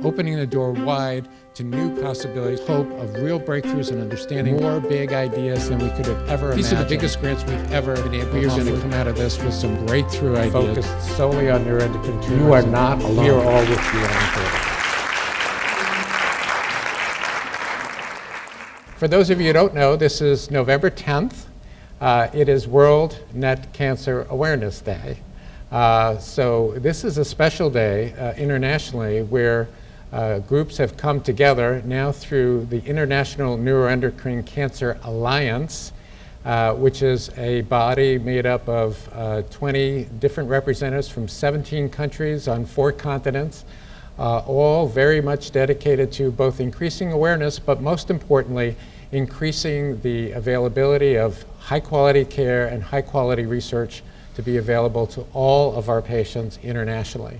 opening the door wide to new possibilities, hope of real breakthroughs and understanding more big ideas than we could have ever imagined. These are the biggest grants we've ever been able to offer. We're going to come out of this with some breakthrough ideas. Focused solely on neuroendocrine tumors. You are not alone. We are all with you on this. For those of you who don't know, this is November 10th. It is World NET Cancer Awareness Day. So this is a special day internationally where groups have come together now through the International Neuroendocrine Cancer Alliance, which is a body made up of 20 different representatives from 17 countries on 4 continents, all very much dedicated to both increasing awareness, but most importantly, increasing the availability of high-quality care and high-quality research to be available to all of our patients internationally.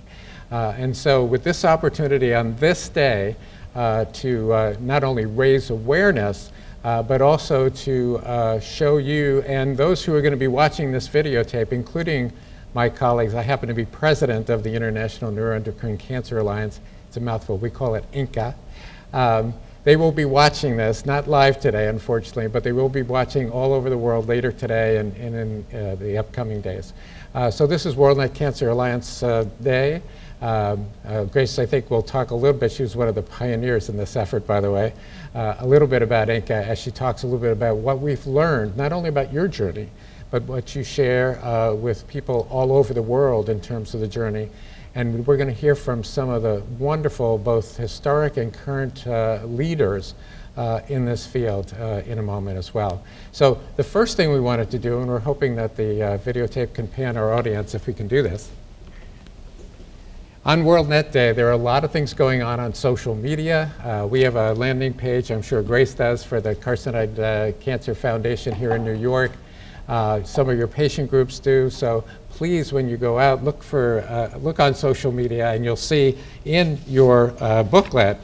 And so with this opportunity on this day to not only raise awareness, but also to show you and those who are going to be watching this videotape, including my colleagues. I happen to be president of the International Neuroendocrine Cancer Alliance. It's a mouthful. We call it INCA. They will be watching this, not live today, unfortunately, but they will be watching all over the world later today and in the upcoming days. So this is World NET Cancer Alliance Day. Grace, I think, will talk a little bit. She was one of the pioneers in this effort, by the way, a little bit about INCA as she talks a little bit about what we've learned, not only about your journey, but what you share with people all over the world in terms of the journey. And we're going to hear from some of the wonderful, both historic and current leaders in this field in a moment as well. So the first thing we wanted to do, and we're hoping that the videotape can pan our audience if we can do this. On World NET Day, there are a lot of things going on social media. We have a landing page, I'm sure Grace does, for the Carcinoid Cancer Foundation here in New York. Some of your patient groups do, so please, when you go out, look on social media, and you'll see in your booklet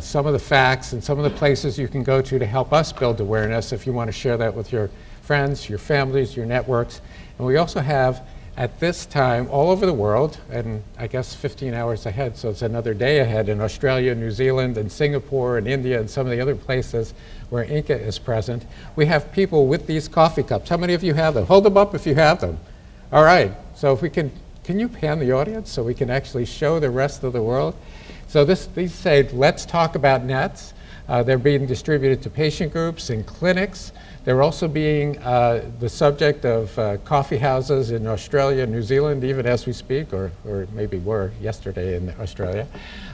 some of the facts and some of the places you can go to help us build awareness if you want to share that with your friends, your families, your networks. And we also have, at this time, all over the world, and I guess 15 hours ahead, so it's another day ahead in Australia, New Zealand, and Singapore, and India, and some of the other places where INCA is present. We have people with these coffee cups. How many of you have them? Hold them up if you have them. All right, so if we can you pan the audience so we can actually show the rest of the world? So these say, let's talk about NETs. They're being distributed to patient groups and clinics. They're also being the subject of coffee houses in Australia, New Zealand, even as we speak, or maybe were yesterday in Australia.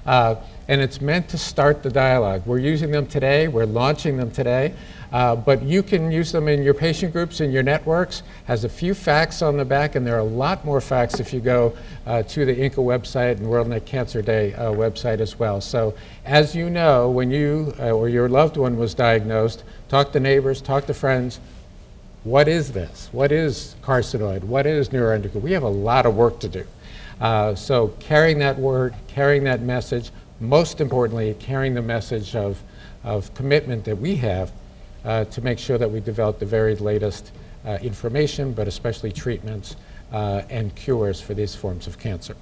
And it's meant to start the dialogue. We're using them today, we're launching them today, but you can use them in your patient groups, in your networks. Has a few facts on the back, and there are a lot more facts if you go to the INCA website and World NET Cancer Day website as well. So as you know, when you or your loved one was diagnosed, talk to neighbors, talk to friends. What is this? What is carcinoid? What is neuroendocrine? We have a lot of work to do. So carrying that word, carrying that message, most importantly, carrying the message of commitment that we have to make sure that we develop the very latest information, but especially treatments and cures for these forms of cancer.